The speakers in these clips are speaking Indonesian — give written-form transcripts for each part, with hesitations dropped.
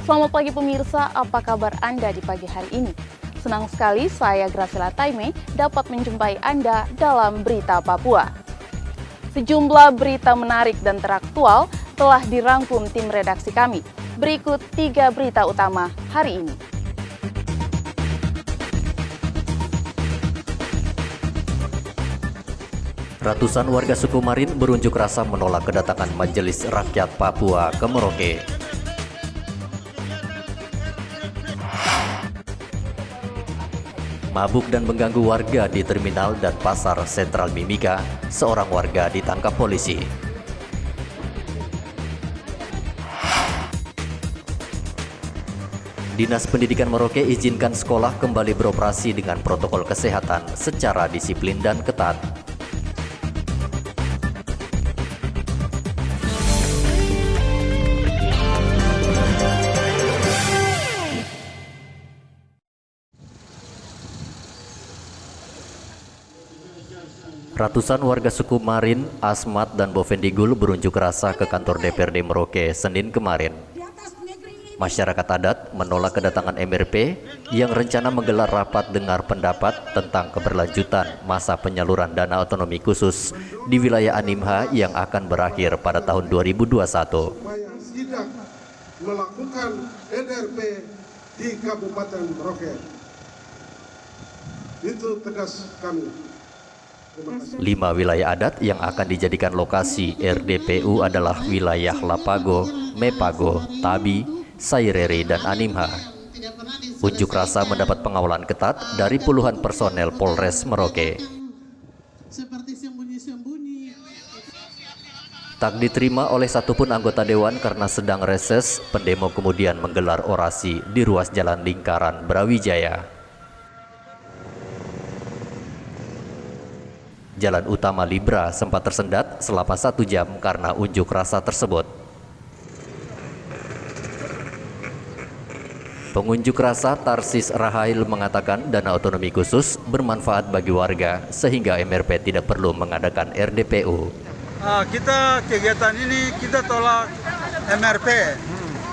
Selamat pagi pemirsa, apa kabar Anda di pagi hari ini? Senang sekali saya Graciela Taime dapat menjumpai Anda dalam Berita Papua. Sejumlah berita menarik dan teraktual telah dirangkum tim redaksi kami. Berikut 3 berita utama hari ini. Ratusan warga suku Marin berunjuk rasa menolak kedatangan Majelis Rakyat Papua ke Merauke. Mabuk dan mengganggu warga di terminal dan pasar sentral Mimika, seorang warga ditangkap polisi. Dinas Pendidikan Merauke izinkan sekolah kembali beroperasi dengan protokol kesehatan secara disiplin dan ketat. Ratusan warga suku Marin, Asmat, dan Bovendigul berunjuk rasa ke kantor DPRD Merauke Senin kemarin. Masyarakat adat menolak kedatangan MRP yang rencana menggelar rapat dengar pendapat tentang keberlanjutan masa penyaluran dana otonomi khusus di wilayah Animha yang akan berakhir pada tahun 2021. Tidak melakukan NRP di Kabupaten Merauke. Itu tegas kami. 5 wilayah adat yang akan dijadikan lokasi RDPU adalah wilayah Lapago, Mepago, Tabi, Saireri, dan Animha. Unjuk rasa mendapat pengawalan ketat dari puluhan personel Polres Merauke. Tak diterima oleh satupun anggota dewan karena sedang reses, pendemo kemudian menggelar orasi di ruas Jalan Lingkaran Brawijaya. Jalan utama Libra sempat tersendat selama 1 jam karena unjuk rasa tersebut. Pengunjuk rasa Tarsis Rahail mengatakan dana otonomi khusus bermanfaat bagi warga sehingga MRP tidak perlu mengadakan RDPU. Kita kegiatan ini kita tolak MRP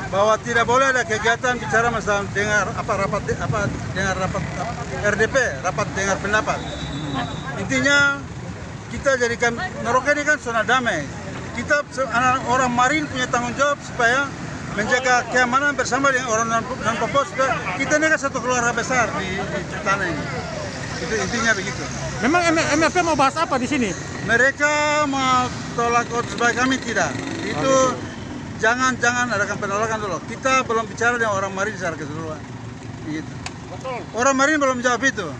bahwa tidak boleh ada kegiatan bicara masalah dengar rapat RDP, rapat dengar pendapat. Intinya kita jadikan Merauke ini kan zona damai. Kita orang Marin punya tanggung jawab supaya menjaga keamanan bersama dengan orang non-Papua. Kita ini kan satu keluarga besar di tanah ini. Itu intinya begitu. Memang MFP mau bahas apa di sini? Mereka mau tolak supaya kami tidak. Itu jangan adakan penolakan dulu. Kita belum bicara dengan orang Marin secara keseluruhan. Gitu. Orang Marin belum jawab itu.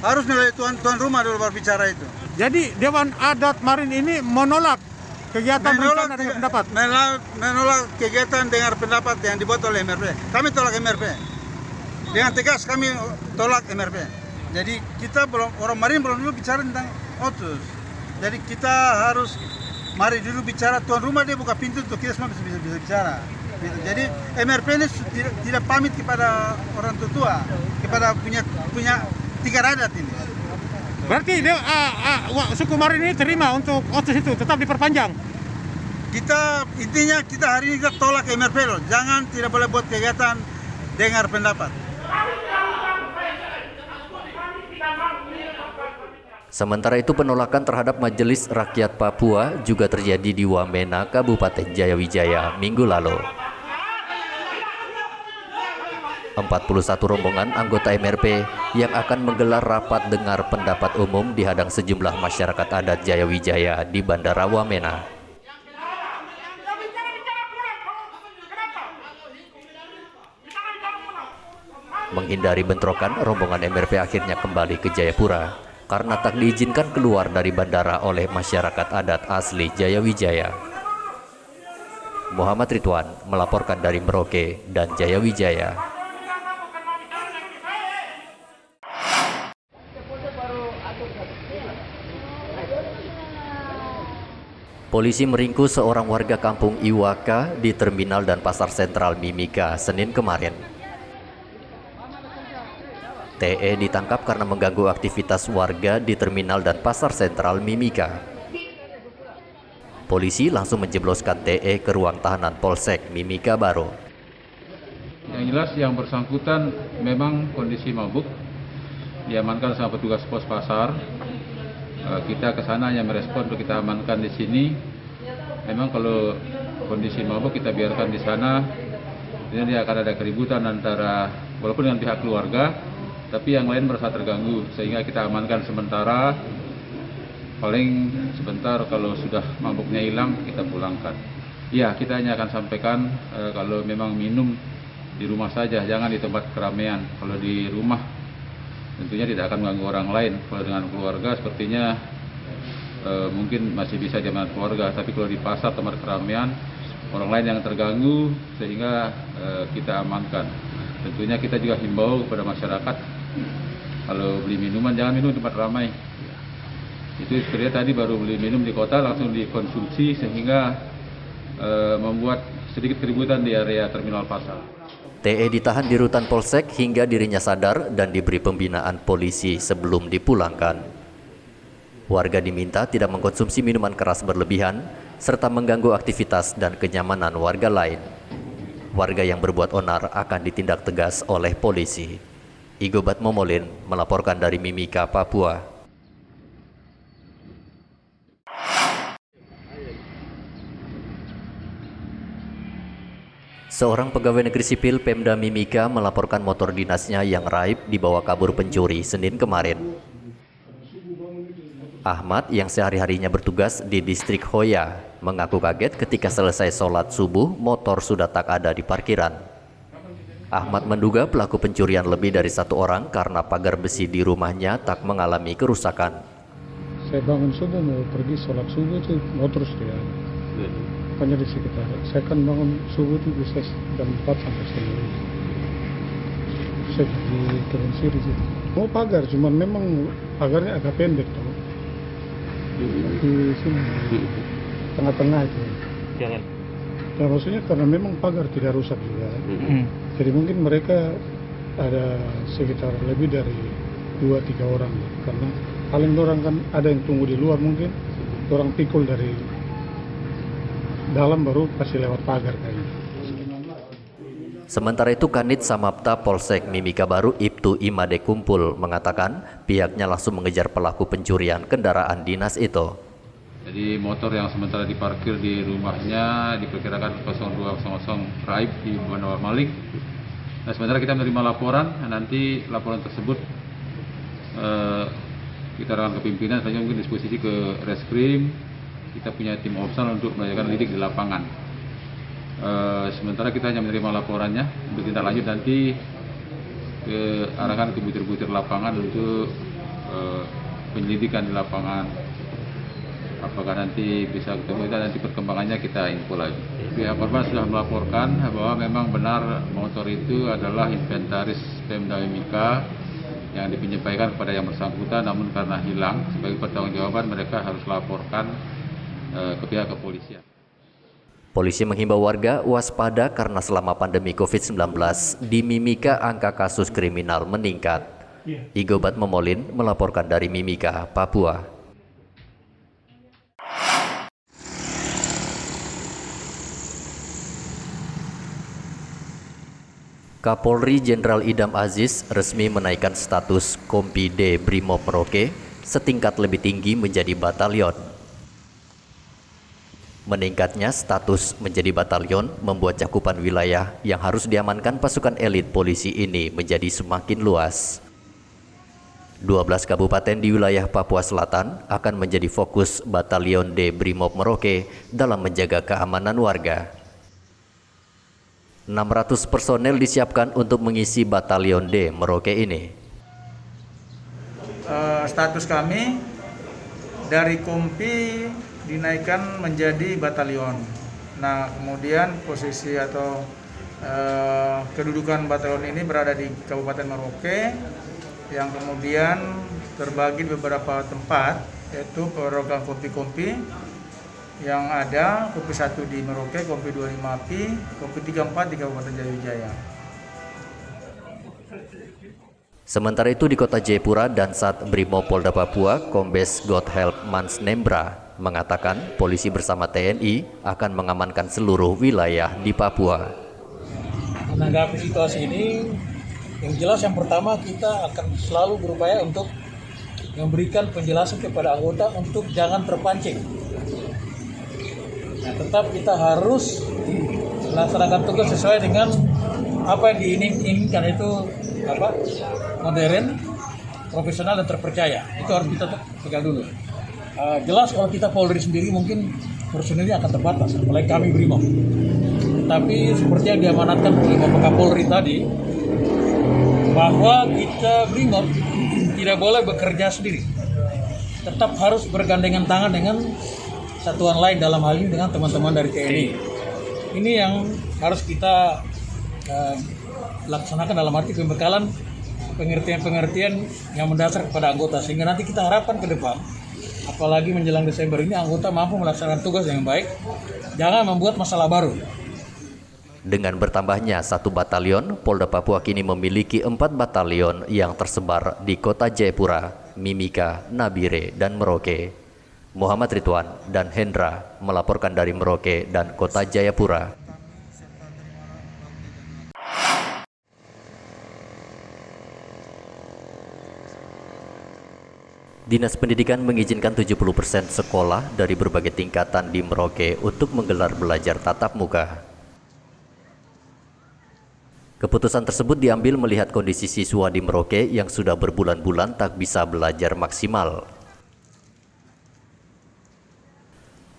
Harus melalui tuan rumah dulu baru bicara itu. Jadi Dewan Adat Marin ini menolak kegiatan rencana dengar pendapat? Menolak kegiatan dengar pendapat yang dibuat oleh MRP. Kami tolak MRP. Dengan tegas kami tolak MRP. Jadi kita orang Marin belum dulu bicara tentang OTUS. Jadi kita harus mari dulu bicara, tuan rumah dia buka pintu untuk kita semua bisa bicara. Gitu. Jadi MRP ini tidak pamit kepada orang tua, kepada punya 3 adat ini. Berarti suku Marin ini terima untuk OTUS itu tetap diperpanjang? Intinya kita hari ini kita tolak MRP loh. Tidak boleh buat kegiatan dengar pendapat. Sementara itu penolakan terhadap Majelis Rakyat Papua juga terjadi di Wamena, Kabupaten Jayawijaya minggu lalu. 41 rombongan anggota MRP yang akan menggelar rapat dengar pendapat umum dihadang sejumlah masyarakat adat Jayawijaya di Bandara Wamena. Menghindari bentrokan, rombongan MRP akhirnya kembali ke Jayapura karena tak diizinkan keluar dari bandara oleh masyarakat adat asli Jayawijaya. Muhammad Ridwan melaporkan dari Merauke dan Jayawijaya. Polisi meringkus seorang warga kampung Iwaka di terminal dan pasar sentral Mimika Senin kemarin. TE ditangkap karena mengganggu aktivitas warga di terminal dan pasar sentral Mimika. Polisi langsung menjebloskan TE ke ruang tahanan Polsek Mimika Baru. Yang jelas yang bersangkutan memang kondisi mabuk, diamankan sama petugas pos pasar. Kita ke sana hanya merespon untuk kita amankan di sini. Memang kalau kondisi mabuk kita biarkan di sana, ini akan ada keributan antara walaupun dengan pihak keluarga, tapi yang lain merasa terganggu sehingga kita amankan sementara. Paling sebentar kalau sudah mabuknya hilang kita pulangkan. Ya, kita hanya akan sampaikan kalau memang minum di rumah saja, jangan di tempat keramaian. Kalau di rumah tentunya tidak akan mengganggu orang lain. Kalau dengan keluarga sepertinya mungkin masih bisa diamankan keluarga, tapi kalau di pasar tempat keramaian orang lain yang terganggu sehingga kita amankan. Tentunya kita juga himbau kepada masyarakat kalau beli minuman jangan minum di tempat ramai. Itu sebenarnya tadi baru beli minum di kota langsung dikonsumsi sehingga membuat sedikit keributan di area terminal pasar. TE ditahan di rutan Polsek hingga dirinya sadar dan diberi pembinaan polisi sebelum dipulangkan. Warga diminta tidak mengkonsumsi minuman keras berlebihan serta mengganggu aktivitas dan kenyamanan warga lain. Warga yang berbuat onar akan ditindak tegas oleh polisi. Igobat Momolin melaporkan dari Mimika, Papua. Seorang pegawai negeri sipil Pemda Mimika melaporkan motor dinasnya yang raib dibawa kabur pencuri Senin kemarin. Ahmad yang sehari-harinya bertugas di distrik Hoya mengaku kaget ketika selesai sholat subuh motor sudah tak ada di parkiran. Ahmad menduga pelaku pencurian lebih dari satu orang karena pagar besi di rumahnya tak mengalami kerusakan. Saya bangun subuh mau pergi sholat subuh itu motor sudah ada. Makanya di sekitar. Saya kan bangun subuh itu bisa jam 4 sampai 9. Saya di kebun siri situ. Mau pagar, cuman memang pagarnya agak pendek tuh. Di sini tengah-tengah itu. Jangan. Ya maksudnya karena memang pagar tidak rusak juga. Jadi mungkin mereka ada sekitar lebih dari 2-3 orang. Karena paling orang kan ada yang tunggu di luar mungkin. Orang pikul dari dalam baru kasih lewat pagar kayaknya. Sementara itu Kanit Samapta Polsek Mimika Baru Ibtu Imade Kumpul mengatakan pihaknya langsung mengejar pelaku pencurian kendaraan dinas itu. Jadi motor yang sementara diparkir di rumahnya diperkirakan 0200 raib di Bandar Malik. Nah, sementara kita menerima laporan, nanti laporan tersebut kita akan ke pimpinan, selanjutnya mungkin disposisi ke Reskrim. Kita punya tim opsional untuk melakukan lidik di lapangan. Sementara kita hanya menerima laporannya, untuk tindak lanjut nanti arahkan ke butir-butir lapangan untuk penyelidikan di lapangan. Apakah nanti bisa ketemu, nanti perkembangannya kita info lagi. Pihak korban sudah melaporkan bahwa memang benar motor itu adalah inventaris Pemda Mimika yang dipinjamkan kepada yang bersangkutan, namun karena hilang, sebagai pertanggungjawaban mereka harus laporkan ke pihak kepolisian. Polisi menghimbau warga waspada karena selama pandemi COVID-19 di Mimika angka kasus kriminal meningkat. Igobat Momolin melaporkan dari Mimika, Papua. Kapolri Jenderal Idam Aziz resmi menaikkan status Kompi D Brimob Merauke setingkat lebih tinggi menjadi batalion. Meningkatnya status menjadi batalion membuat cakupan wilayah yang harus diamankan pasukan elit polisi ini menjadi semakin luas. 12 kabupaten di wilayah Papua Selatan akan menjadi fokus Batalion D Brimob Merauke dalam menjaga keamanan warga. 600 personel disiapkan untuk mengisi Batalion D Merauke ini. Status kami dari Kompi dinaikkan menjadi batalion. Nah, kemudian posisi atau kedudukan batalion ini berada di Kabupaten Merauke, yang kemudian terbagi di beberapa tempat, yaitu program Kompi-Kompi yang ada, Kompi 1 di Merauke, Kompi 25 API, Kompi 34 di Kabupaten Jayawijaya. Sementara itu di kota Jayapura, Dansat Brimob Polda Papua, Kombes Godhelp Mans Nembra mengatakan polisi bersama TNI akan mengamankan seluruh wilayah di Papua. menanggapi situasi ini, yang jelas yang pertama kita akan selalu berupaya untuk memberikan penjelasan kepada anggota untuk jangan terpancing. Nah, tetap kita harus melaksanakan tugas sesuai dengan apa yang diinginkan, itu modern, profesional dan terpercaya. Itu harus kita pegang dulu. Jelas kalau kita Polri sendiri mungkin personilnya akan terbatas, apalagi kami Brimob. Tapi seperti yang diamanatkan oleh Bapak Kapolri tadi, bahwa kita Brimob tidak boleh bekerja sendiri. Tetap harus bergandengan tangan dengan satuan lain, dalam hal ini dengan teman-teman dari TNI. Ini yang harus kita laksanakan dalam arti pembekalan pengertian-pengertian yang mendasar kepada anggota, sehingga nanti kita harapkan ke depan, apalagi menjelang Desember ini, anggota mampu melaksanakan tugas dengan baik, jangan membuat masalah baru. Dengan bertambahnya 1 batalion, Polda Papua kini memiliki 4 batalion yang tersebar di Kota Jayapura, Mimika, Nabire, dan Merauke. Muhammad Ridwan dan Hendra melaporkan dari Merauke dan Kota Jayapura. Dinas Pendidikan mengizinkan 70% sekolah dari berbagai tingkatan di Merauke untuk menggelar belajar tatap muka. Keputusan tersebut diambil melihat kondisi siswa di Merauke yang sudah berbulan-bulan tak bisa belajar maksimal.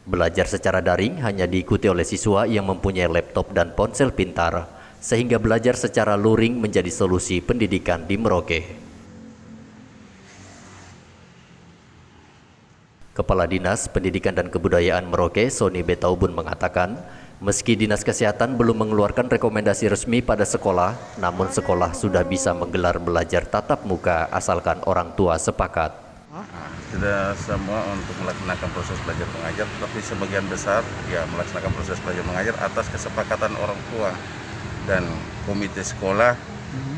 Belajar secara daring hanya diikuti oleh siswa yang mempunyai laptop dan ponsel pintar, sehingga belajar secara luring menjadi solusi pendidikan di Merauke. Kepala Dinas Pendidikan dan Kebudayaan Merauke, Sony Betaubun, mengatakan, meski Dinas Kesehatan belum mengeluarkan rekomendasi resmi pada sekolah, namun sekolah sudah bisa menggelar belajar tatap muka asalkan orang tua sepakat. Tidak semua untuk melaksanakan proses belajar mengajar, tapi sebagian besar ya melaksanakan proses belajar mengajar atas kesepakatan orang tua dan komite sekolah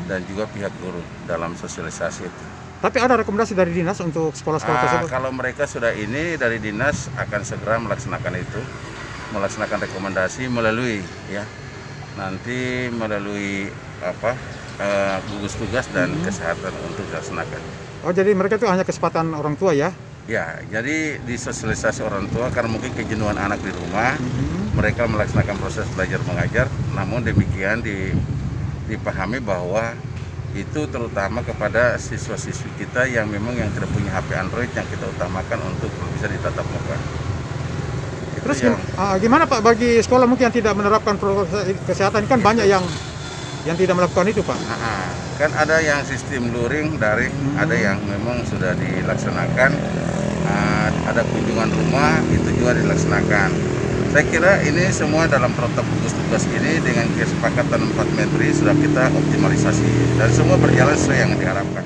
dan juga pihak guru dalam sosialisasi itu. Tapi ada rekomendasi dari dinas untuk sekolah-sekolah tersebut? Kalau mereka sudah ini, dari dinas akan segera melaksanakan itu, melaksanakan rekomendasi melalui nanti melalui gugus tugas dan kesehatan untuk dilaksanakan. Oh, jadi mereka itu hanya kesempatan orang tua ya? Ya, jadi disosialisasi orang tua karena mungkin kejenuhan anak di rumah, mereka melaksanakan proses belajar mengajar, namun demikian dipahami bahwa itu terutama kepada siswa-siswi kita yang memang yang tidak punya HP Android yang kita utamakan untuk bisa ditatap muka. Terus gimana Pak bagi sekolah mungkin yang tidak menerapkan protokol kesehatan, kan banyak yang tidak melakukan itu Pak? Kan ada yang sistem luring, daring, ada yang memang sudah dilaksanakan, ada kunjungan rumah, itu juga dilaksanakan. Saya kira ini semua dalam protokol gugus tugas ini dengan kesepakatan 4 Menteri sudah kita optimalisasi dan semua berjalan sesuai yang diharapkan.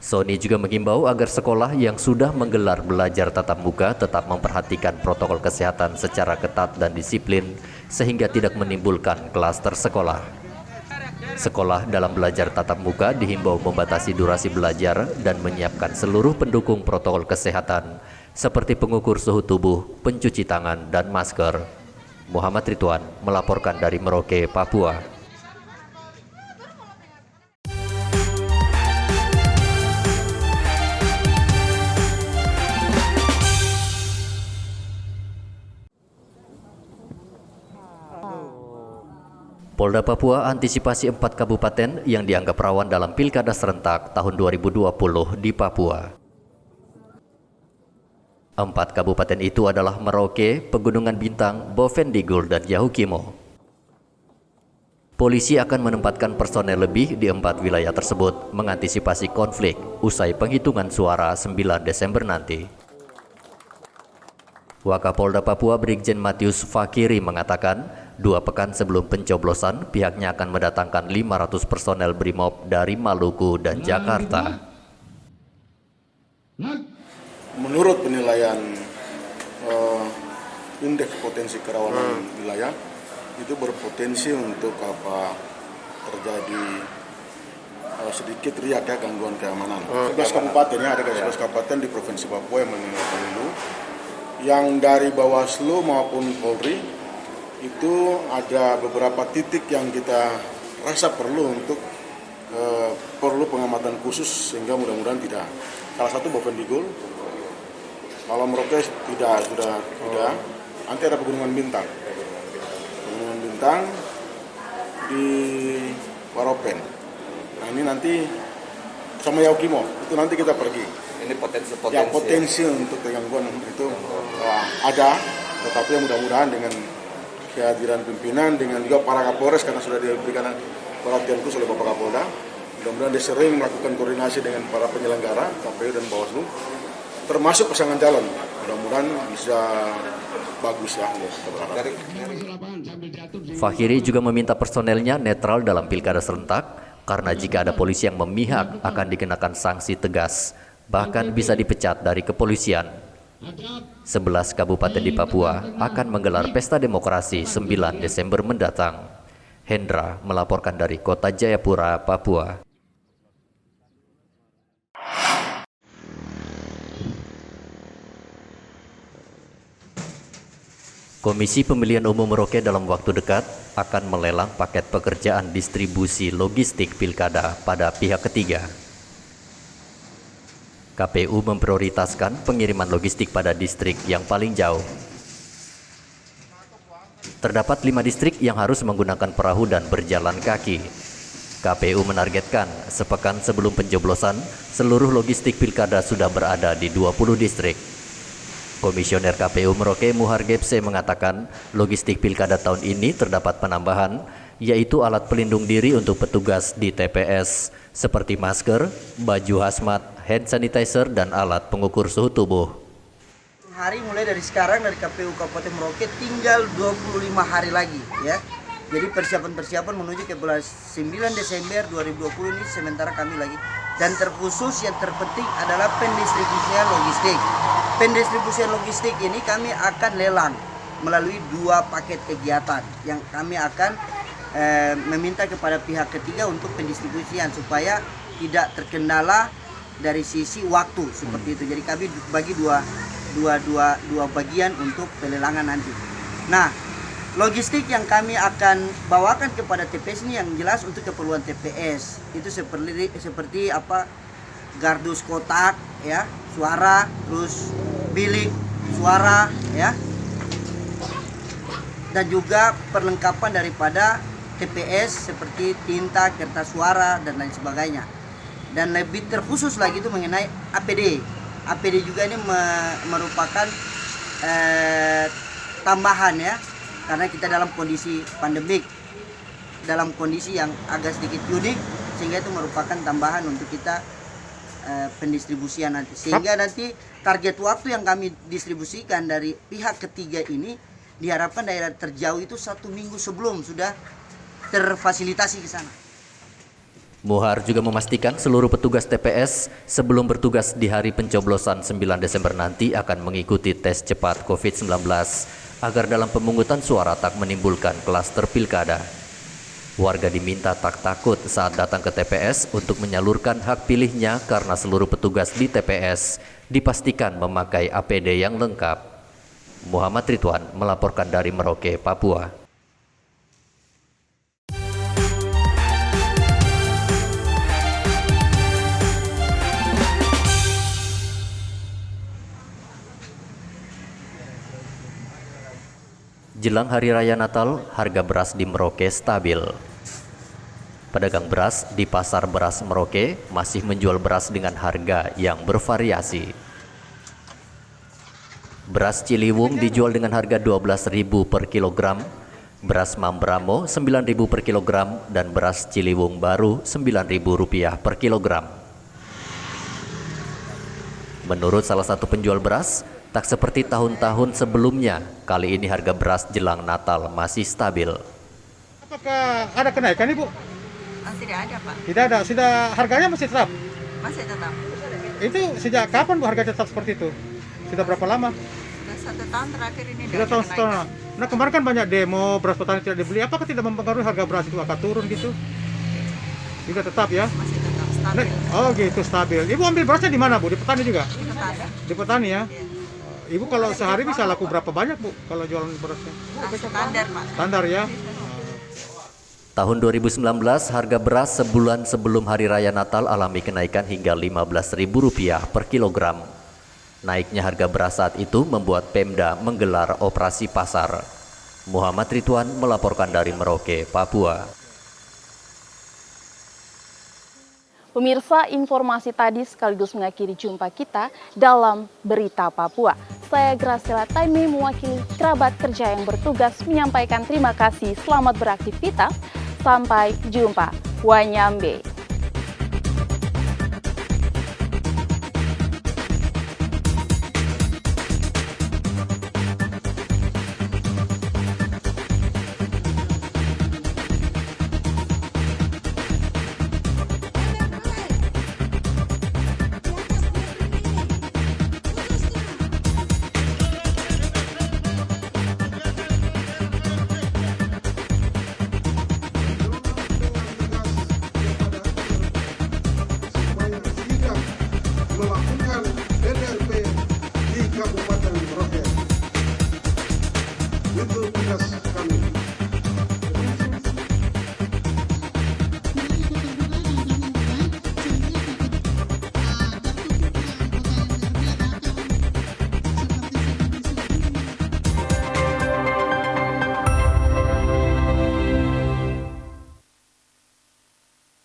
Sony juga mengimbau agar sekolah yang sudah menggelar belajar tatap muka tetap memperhatikan protokol kesehatan secara ketat dan disiplin sehingga tidak menimbulkan klaster sekolah. Sekolah dalam belajar tatap muka dihimbau membatasi durasi belajar dan menyiapkan seluruh pendukung protokol kesehatan seperti pengukur suhu tubuh, pencuci tangan, dan masker. Muhammad Ridwan melaporkan dari Merauke, Papua. Polda Papua antisipasi 4 kabupaten yang dianggap rawan dalam pilkada serentak tahun 2020 di Papua. 4 kabupaten itu adalah Merauke, Pegunungan Bintang, Bovendigul, dan Yahukimo. Polisi akan menempatkan personel lebih di 4 wilayah tersebut mengantisipasi konflik usai penghitungan suara 9 Desember nanti. Wakapolda Papua Brigjen Matius Fakiri mengatakan, 2 pekan sebelum pencoblosan, pihaknya akan mendatangkan 500 personel Brimob dari Maluku dan Jakarta. Menurut penilaian indeks potensi kerawanan wilayah itu berpotensi untuk terjadi sedikit riak ya, gangguan keamanan. 11 kabupaten ya, ada 11 kabupaten di Provinsi Papua yang menilai pemilu, yang dari Bawaslu maupun Polri itu ada beberapa titik yang kita rasa perlu untuk perlu pengamatan khusus sehingga mudah-mudahan tidak. Salah satu Bovendigul, kalau Merauke sudah tidak. Nanti ada Pegunungan Bintang di Waropen. Nah ini nanti sama Yaukimo, itu nanti kita pergi. Ini potensi untuk gangguan itu ada, tetapi mudah-mudahan dengan kehadiran pimpinan, dengan juga para Kapolres karena sudah diberikan perhatian khusus oleh Bapak Kapolda, mudah-mudahan dia sering melakukan koordinasi dengan para penyelenggara KPU dan Bawaslu, termasuk pasangan calon. Mudah-mudahan bisa bagus ya. Fahiri juga meminta personelnya netral dalam pilkada serentak karena jika ada polisi yang memihak akan dikenakan sanksi tegas, bahkan bisa dipecat dari kepolisian. 11 kabupaten di Papua akan menggelar pesta demokrasi 9 Desember mendatang. Hendra melaporkan dari Kota Jayapura, Papua. Komisi Pemilihan Umum Merauke dalam waktu dekat akan melelang paket pekerjaan distribusi logistik pilkada pada pihak ketiga. KPU memprioritaskan pengiriman logistik pada distrik yang paling jauh. Terdapat 5 distrik yang harus menggunakan perahu dan berjalan kaki. KPU menargetkan sepekan sebelum pencoblosan, seluruh logistik pilkada sudah berada di 20 distrik. Komisioner KPU Merauke Muhar Gepse mengatakan logistik pilkada tahun ini terdapat penambahan, yaitu alat pelindung diri untuk petugas di TPS, seperti masker, baju hazmat, hand sanitizer, dan alat pengukur suhu tubuh. Hari mulai dari sekarang dari KPU Kabupaten Merauke tinggal 25 hari lagi ya. Jadi persiapan menuju ke bulan 9 Desember 2020 ini sementara kami lagi. Dan terkhusus yang terpenting adalah pendistribusian logistik. Pendistribusian logistik ini kami akan lelang melalui 2 paket kegiatan yang kami akan meminta kepada pihak ketiga untuk pendistribusian supaya tidak terkendala dari sisi waktu seperti itu. Jadi kami bagi dua bagian untuk pelelangan nanti. Nah, logistik yang kami akan bawakan kepada TPS ini yang jelas untuk keperluan TPS itu seperti apa, gardus kotak ya, suara, terus bilik suara ya, dan juga perlengkapan daripada TPS seperti tinta, kertas suara dan lain sebagainya. Dan lebih terkhusus lagi itu mengenai APD. APD juga ini merupakan tambahan ya, karena kita dalam kondisi pandemik, dalam kondisi yang agak sedikit unik, sehingga itu merupakan tambahan untuk kita pendistribusian nanti. Sehingga nanti target waktu yang kami distribusikan dari pihak ketiga ini diharapkan daerah terjauh itu 1 minggu sebelum sudah terfasilitasi ke sana. Muhar juga memastikan seluruh petugas TPS sebelum bertugas di hari pencoblosan 9 Desember nanti akan mengikuti tes cepat COVID-19 agar dalam pemungutan suara tak menimbulkan klaster pilkada. Warga diminta tak takut saat datang ke TPS untuk menyalurkan hak pilihnya karena seluruh petugas di TPS dipastikan memakai APD yang lengkap. Muhammad Ridwan melaporkan dari Merauke, Papua. Jelang Hari Raya Natal, harga beras di Merauke stabil. Pedagang beras di Pasar Beras Merauke masih menjual beras dengan harga yang bervariasi. Beras Ciliwung dijual dengan harga Rp12.000 per kilogram, beras Mambramo Rp9.000 per kilogram, dan beras Ciliwung baru Rp9.000 per kilogram. Menurut salah satu penjual beras, tak seperti tahun-tahun sebelumnya, kali ini harga beras jelang Natal masih stabil. Apakah ada kenaikan, Ibu? Tidak ada, Pak. Tidak ada, sudah harganya masih tetap? Masih tetap. Itu sejak kapan, Bu, harga tetap seperti itu? Sudah berapa lama? Sudah 1 tahun terakhir ini. Sudah tahun setengah. Nah, kemarin kan banyak demo, beras petani tidak dibeli. Apakah tidak mempengaruhi harga beras itu akan turun gitu? Juga tetap ya? Masih tetap stabil. Oh gitu, stabil. Ibu ambil berasnya di mana, Bu? Di petani juga? Di petani. Di petani ya? Iya. Ibu kalau sehari bisa laku berapa banyak Bu kalau jualan berasnya? Standar, Pak. Standar ya. Tahun 2019, harga beras sebulan sebelum Hari Raya Natal alami kenaikan hingga Rp15.000 per kilogram. Naiknya harga beras saat itu membuat Pemda menggelar operasi pasar. Muhammad Ridwan melaporkan dari Merauke, Papua. Pemirsa, informasi tadi sekaligus mengakhiri jumpa kita dalam Berita Papua. Saya Graciela Taime mewakili kerabat kerja yang bertugas menyampaikan terima kasih, selamat beraktivitas, sampai jumpa. Wanyambe. melakukan DRP di Kabupaten Merauke. Itu tugas kami.